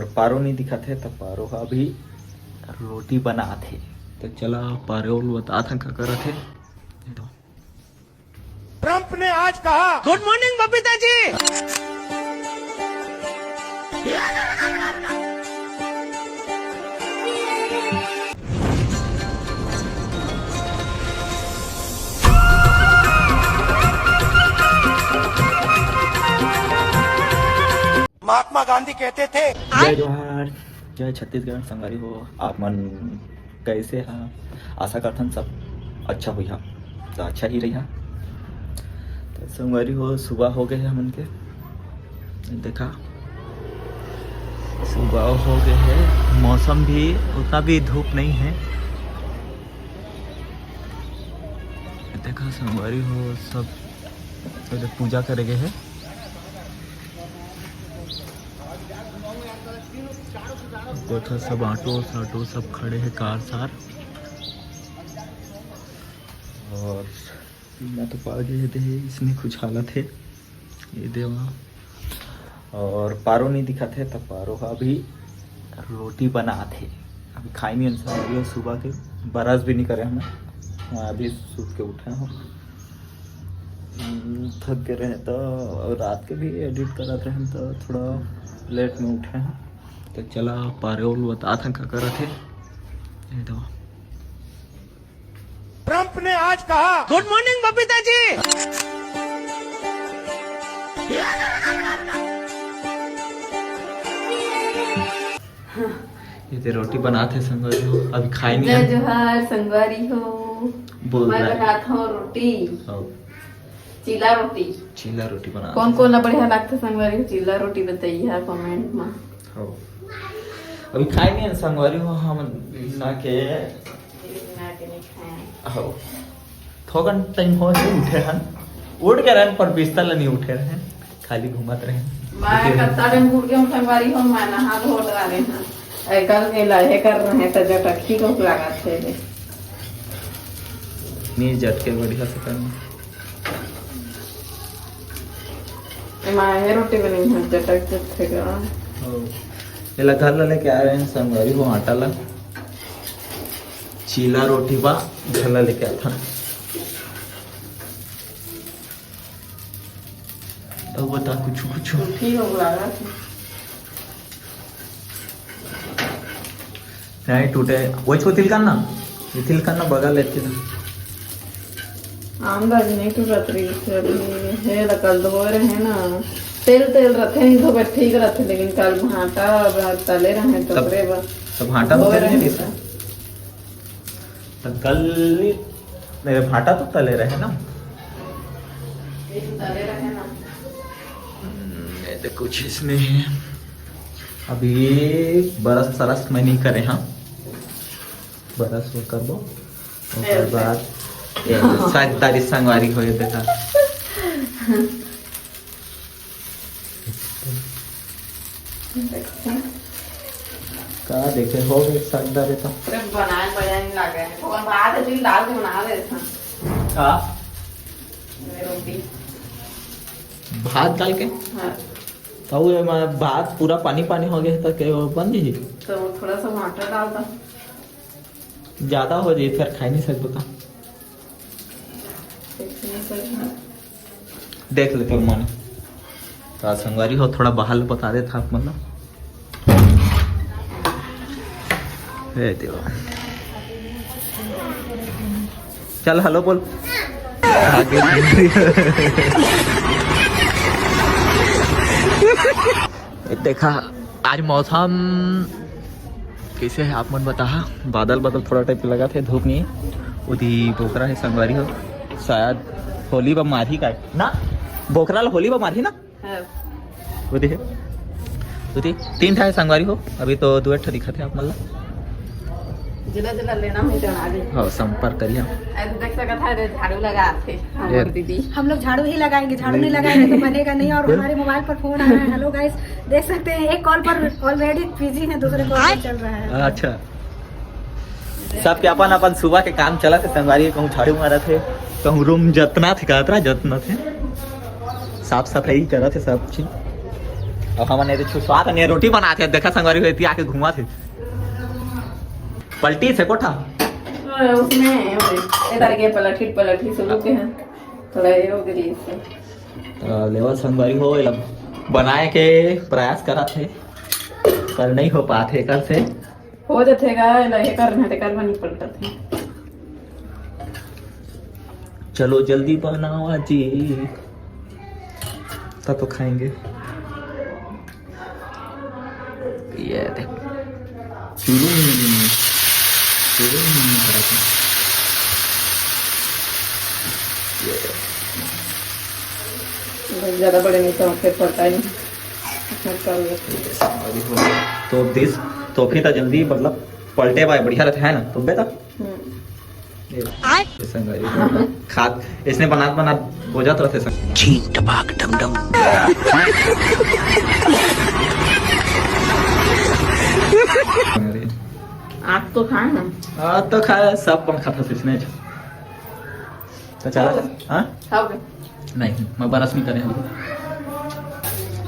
और पारो नहीं दिखा थे तो पारो का भी रोटी बना थे। तो चला पारो बता था क्या कर थे। ट्रंप ने आज कहा गुड मॉर्निंग बबीता जी। महात्मा गांधी कहते थे जय जोहार, जय छत्तीसगढ़। संगवारी हो आप मन कैसे हैं? आशा करथन सब अच्छा हुई तो अच्छा ही रही। तो संगवारी हो सुबह हो गए हमन के, देखा सुबह हो गए है। मौसम भी उतना भी धूप नहीं है। देखा संगवारी हो सब पूजा करे गए है। देखो सब ऑटो सब खड़े हैं, कार सार। और मैं तो पा गए थे, इसमें कुछ हालत है ये देवा। और पारो नहीं दिखा थे तो पारो का भी रोटी बना थे। अभी खाई नहीं इंसान, सुबह के बरस भी नहीं करे हमें। मैं अभी सूत के उठे हूँ, थक के रहे तो रात के भी एडिट करते रहे तो थोड़ा लेट में उठे हैं। तो चला पारोल बता था क्या कर थे। ट्रंप ने आज कहा गुड मॉर्निंग बबीता जी। ये तो रोटी बनाते संगवारी हो, अभी खाई नहीं। जय जोहार संगवारी हो। बोल मैं रहा है। बनाता हूँ रोटी, चीला रोटी। चीला रोटी बना कौन कौन बढ़िया लगता संगवारी हो चीला रोटी बताइए कमेंट में। हो अभी खाई नहीं संगवारी हो हम ना के हो। थोड़ा टाइम हो गए उठे हन, उठ के रहन पर बिस्तर नहीं उठे रहे, खाली घूमत रहे। मैं कत्ता दिन उठ के संगवारी हो, मैं नहा धो रहे हैं। कल के लहे कर रहे हैं तो जटकी को लगा थे नहीं झटके बढ़िया से करना। मैं रोटी बनी है जटक थे का। ये ला घर ला लेके आ रहे हैं संगवारी हो, आटा ला चीला रोटी बा घर ला लेके आता। तो बता कुछ कुछ ठीक हो लगा नहीं टूटे वो छो तिलकाना, ये तिलकाना बगल लेते ना। आमदाज नहीं टूट रही है। कल धो रहे हैं ना, तेल रखे नहीं तो ठीक रहते, लेकिन कल भाटा तले रहे तो सब भाटा तो तले नहीं था। तो कल मेरे भाटा तो तले रहे ना। तले रहे ना। ये तो कुछ इसमें है। अभी बरस सरस मैं नहीं करे। हाँ बरस वो कर दो, उसके बाद सारी संगवारी हो देखा। का देखे हो गए सागदारे तो बनाए बढ़िया नहीं लगे। थोड़ा भात है दिल डाल के बना दे था रोटी भात डाल के। हाँ तो ये भात पूरा पानी पानी हो गया तो क्या बन जाए? तो थोड़ा सा मटर डालता, ज्यादा हो जाए फिर खा नहीं सकता। देख लेते मन तो संगवारी हो, थोड़ा बहाल बता दे था मतलब। चल हेलो बोल आगे। देखा आज मौसम कैसे है आप मन बता। बादल बादल थोड़ा टाइप लगा थे, धूप नहीं है। उदी बोकरा है संगवारी हो, शायद होली बा मारी का ना। बोकरा होली बा मारी ना। उदी है उदी तीन था संगवारी हो, अभी तो दो ठा दिखा थे आप मतलब। जिला जिला लेना हो जाना दे। हाँ संपर्क करिए। देख सकता है झाड़ू लगाते हमारी दीदी। हम लोग झाड़ू ही लगाएंगे, झाड़ू नहीं लगाएंगे तो बनेगा नहीं। और हमारे मोबाइल पर फोन आ रहा है। हेलो गाइस, देख सकते हैं एक कॉल पर ऑलरेडी बिजी है, दूसरे कॉल चल रहा है। अच्छा सब क्या अपन अपन सुबह के काम चला थे संगवारी, कहूँ झाड़ू मारा थे, कहूँ रूम जतना थे, कहता जतना थे, साफ सफाई करा थे सब चीज। अब हमने तो छुसवा तो नहीं रोटी बनाते देखा संगवारी हुई आके घुमा थे पलटी से कोठा उसमें ये करके पलटी शुरू के हैं थोड़ा ये हो गई इससे लेवल संगवारी हो बनाए के प्रयास करा थे पर नहीं हो पाते कर से हो जातेगा लहे करना ते करवा नहीं पड़ता थे चलो जल्दी बनाओ जी तब तो खाएंगे ये देख ज्यादा बड़े नहीं तो फिर पड़ता ही तो दिस तो फिर तो जल्दी मतलब पलटे बाय बढ़िया रहता है ना तो बेटा खाद इसने बना बोझत रहते सब छीन टपाक डम डम आप तो खाए ना हाँ तो खाया सब कम खाता इसने तो चला हाँ खाओगे नहीं मैं बरस नहीं करे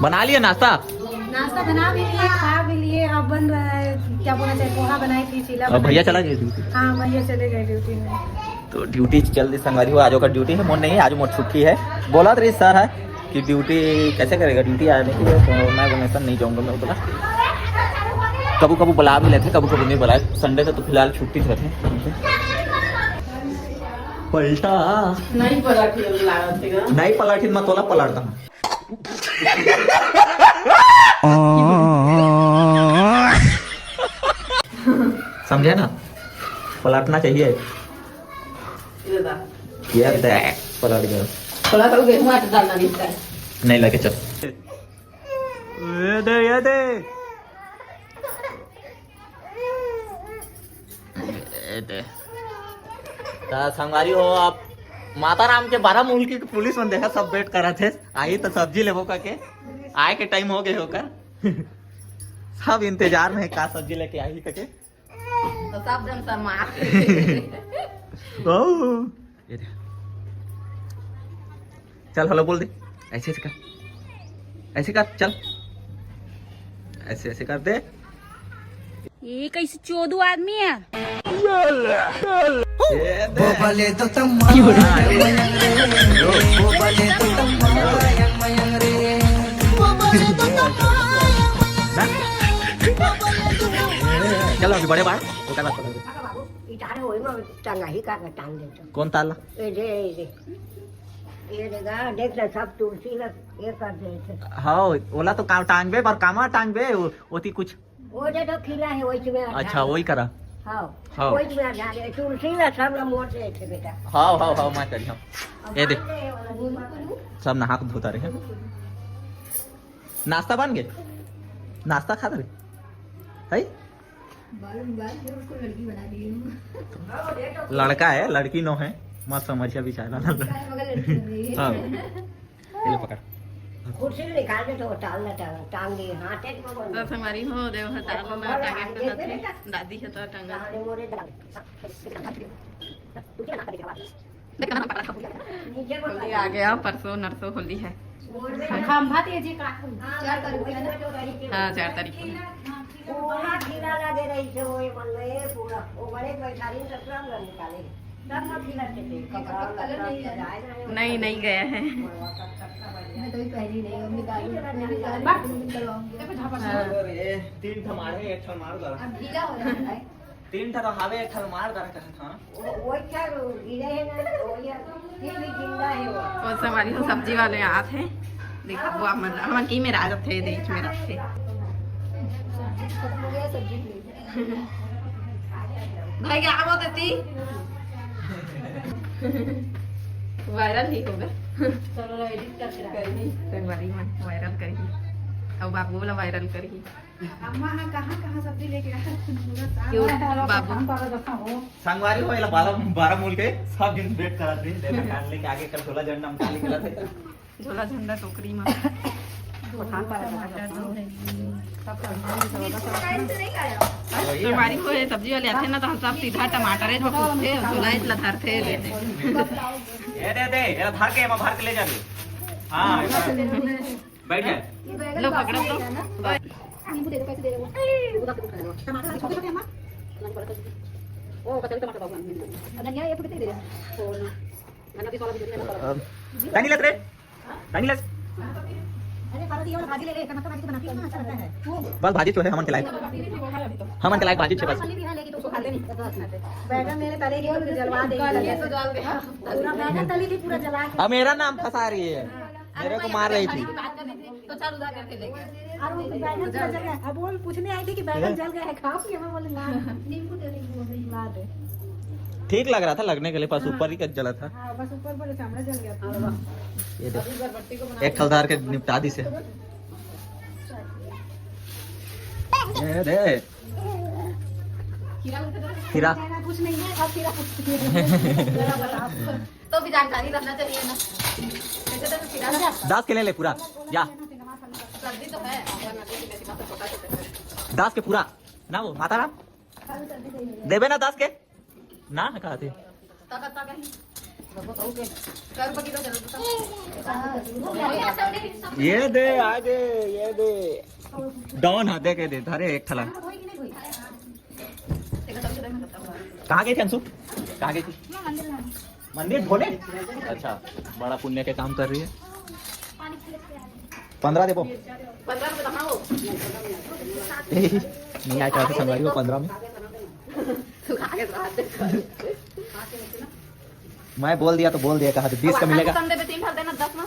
बना लिया नाश्ता नाश्ता बना भी लिए खा भी लिए अब बन रहा है क्या बोलना चाहिए पोहा बनाई थी चीला अब भैया चला गए ड्यूटी हाँ भैया चले गए ड्यूटी में तो ड्यूटी जल्दी संगवारी हो आज का ड्यूटी है मोर नहीं आज मोर छुट्टी है बोला तो सर है कि ड्यूटी कैसे करेगा ड्यूटी आया नहीं तो मैं बोला नहीं जाऊंगा मैं बोला कभी कभी बुला भी लेते कभी कभी नहीं बुलाए संडे तो फिलहाल छुट्टी रहते पलटा नहीं पलटी नहीं पलटी मैं तोला पलटता समझे ना पलटना चाहिए ये देख पलट गया थोड़ा तो गेहूं आटा डालना नहीं लगे चल ये दे संगवारी हो आप माता राम के 12 मूल की पुलिस में देखा सब वेट करा थे आई तो सब्जी लेबो का के आए के टाइम हो गए होकर सब इंतजार में का सब्जी लेके आई के तो सब जन समार चल हेलो बोल दे ऐसे कर चल ऐसे कर दे ये कैसे चोदू आदमी है बोले तो चलो अभी बड़े बार वो क्या बात कौन ताला हाँ ओला तो टांगबे पर कामा टांगबे ओती कुछ वो जो खिला है वही में अच्छा वही करा हाँ हाँ वही में जा रहे तुलसी ला सब ला मोड़ रहे थे बेटा हाँ मैं करी हाँ ये देख सब नहा के धोता रहे नाश्ता बन गए नाश्ता खा रहे है लड़का है लड़की नो है मत समझिया बेचारा हाँ ये पकड़ कुर्सी निकाल दे तो टाल टांग दी हाथ एक में तो हमारी हो देव हटाल ना टांगे तो थे दादी है तो टांगा होली आ गया परसों नरसों होली है हम भात ये जी का 4 तारीख हाँ 4 तारीख पूरा खिला लगे रही थे वो मन में पूरा वो बड़े बैठारी सब सब निकाले सब में खिला थे कपड़ा नहीं गया है मैं तो पहली नहीं हम तीन ठमारे एक ठल मार दरा अब ढीला हो रहा है 3 ठल हावे एक ठल मार दरा कहा था वो क्या गिरे है ना वो ये भी जिंदा है वो और हमारी तो सब्जी वाले आते हैं देखो वो हम की में राजत थे देख में रखे भाई क्या बोलते थी वायरल ही होगा चलो एडिट करके संगवारी में वायरल करेगी अब बाबू वाला वायरल करेगी अम्मा कहाँ सब्जी लेके क्यों बाबू संगवारी हो इला 12 मूल के सब दिन वेट करा थे लेकर कान लेके आगे कल 16 झंडा हम खाली करा थे झोला झंडा टोकरी में पठान हमारी को सब्जी वाले आते ना तो हम सब सीधा टमाटर है जो पूछते झोला इतना धरते लेते ये दे ये धार के ले जाबे हां बैठ जाए। लो पकड़ो तो नींबू दे दो, कैसे दे रहे हो? टमाटर छोटे छोटे अम्मा। ओ कचौड़ी टमाटर बाबू। धनिया ये तो कितने दे रहे हो? धनिया 20 वाला भी दे देना। नहीं लग रहे, नहीं लग। अरे पार्वती ये वाला भाजी ले ले, टमाटर भाजी तो बनाती है ना, अच्छा लगता है। बस भाजी तो है हमन के लायक, हमन के लायक भाजी छे बस। पनीर भी है लेकिन तो उसको खाते नहीं। बैगन मैंने तले की तो जलवा देगी। तो डाल दे पूरा बैगन तली थी, पूरा जला के। अब मेरा नाम फंसा रही है, मेरे को मार रही थी। बात करनी थी तो चल उधर करके लेके और वो बैगन पूरा जल गया। अब वो पूछने आई थी कि बैगन जल गया है, खाओ कि मैं बोले ना, नींबू दे दे, ला दे। ठीक लग रहा था लगने के लिए, बस ऊपर ही जला था। हाँ बस ऊपर बोले चमड़ा जल गया था। ये दे एक खलदार के निपटा दी से। ये दे खीरा कुछ नहीं है, अब खीरा कुछ नहीं है। जरा बताओ। तो भी जानकारी रखना चाहिए ना। कैसे तो खिला दे, 10 के ले ले पूरा, जा सर्दी तो है दास के पूरा ना, वो माता राम देवे ना 10 के ना कहा थे। ताकत आ गई कर बकी तो जरूर ये दे आगे, ये दे डॉन हाथ दे के दे। अरे एक थला कहाँ गई थी अंशु, कहाँ गई थी? मंदिर धोने। अच्छा बड़ा पुण्य के काम कर रही है। 15 दे वो 15 में कहां हो नहीं आया था संगवारी वो 15 में। तू आगे तो हाथ दे मैं बोल दिया तो बोल दिया, कहा 20 का मिलेगा। संदे पे 3 भर देना 10 में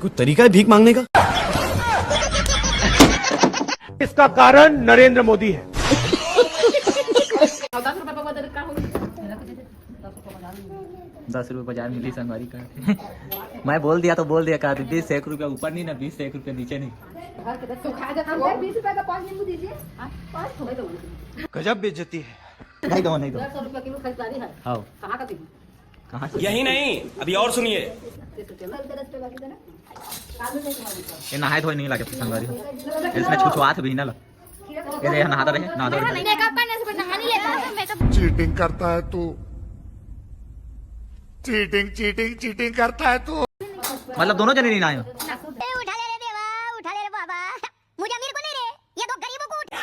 कुछ तरीका है भीख मांगने का। इसका कारण नरेंद्र मोदी है। 10 रुपए पर बदल का हो 10 रुपए बाजार मिली संगवारी का। मैं बोल दिया तो बोल दिया, कहा 20 1 रुपया ऊपर नहीं ना, 20 1 रुपया नीचे नहीं। तो खा जाता वो 20 रुपए का 5 नींबू दीजिए। 5 थोड़े दो गजब बेइज्जती है। नहीं दो नहीं दो। 100 रुपए किलो खरीदारी है। हाँ कहां का दी कहाँ यही नहीं, अभी और सुनिए। 30 रुपए में 10 रुपए बाकी देना ये नहाए धोए नहीं लगे संगवारी, इसमें छुछुआत भी ना लग। ये दे नहाता रहे, नहाता रहे। चीटिंग करता है तू, चीटिंग चीटिंग चीटिंग करता है तू। मतलब दोनों जने नहीं नहाए हो? उठा ले रे देवा, उठा ले रे बाबा, मुझे अमीर को नहीं रे, ये तो गरीबों को उठा।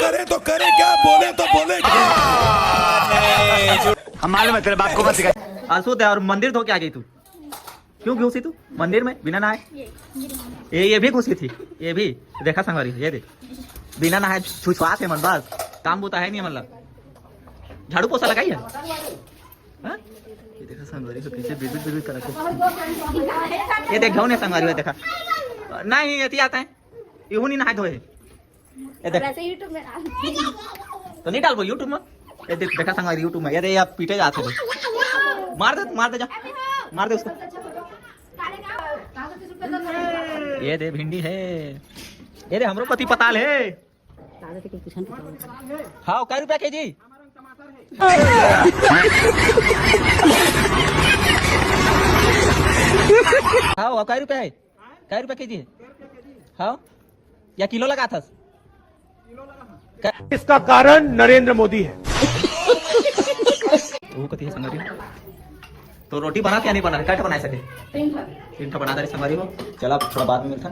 करे तो करे क्या, बोले तो बोले क्या। हमारे में तेरे बाप को मत सिखा। आंसू दे। और मंदिर धो के आ गई तू, क्यों घुसी तू मंदिर में बिना नहाए? ये भी घुसी थी, ये भी देखा संगवारी, ये देख बिना नहाए छुछुआत है मन, बस काम बुता है नहीं मतलब। झाड़ू पोछा लगाई है हाँ? ये देखा संगवारी को कैसे बिल्कुल बिल्कुल तरह से। ये देख घाव ने संगवारी में देखा नहीं, ये आता है यूं नहीं नहाए धोए। ये देख यूट्यूब में तो नहीं डाल वो यूट्यूब में। ये देख देखा संगवारी यूट्यूब में। ये दे आप पीटे जाते हो, मार दे जा, मार दे उसको। ये दे भिंडी है, ये दे हमरो पति पताल है। हाँ कै रुपया केजी? हाँ कै रुपया है, कै रुपया केजी है? हाँ या किलो लगा था? इसका कारण नरेंद्र मोदी है। वो कती है संगवारी तो रोटी बना क्या नहीं बना, कैसे बना सके? 3 ठा बना दे संगवारी को। चला थोड़ा बाद में मिलता।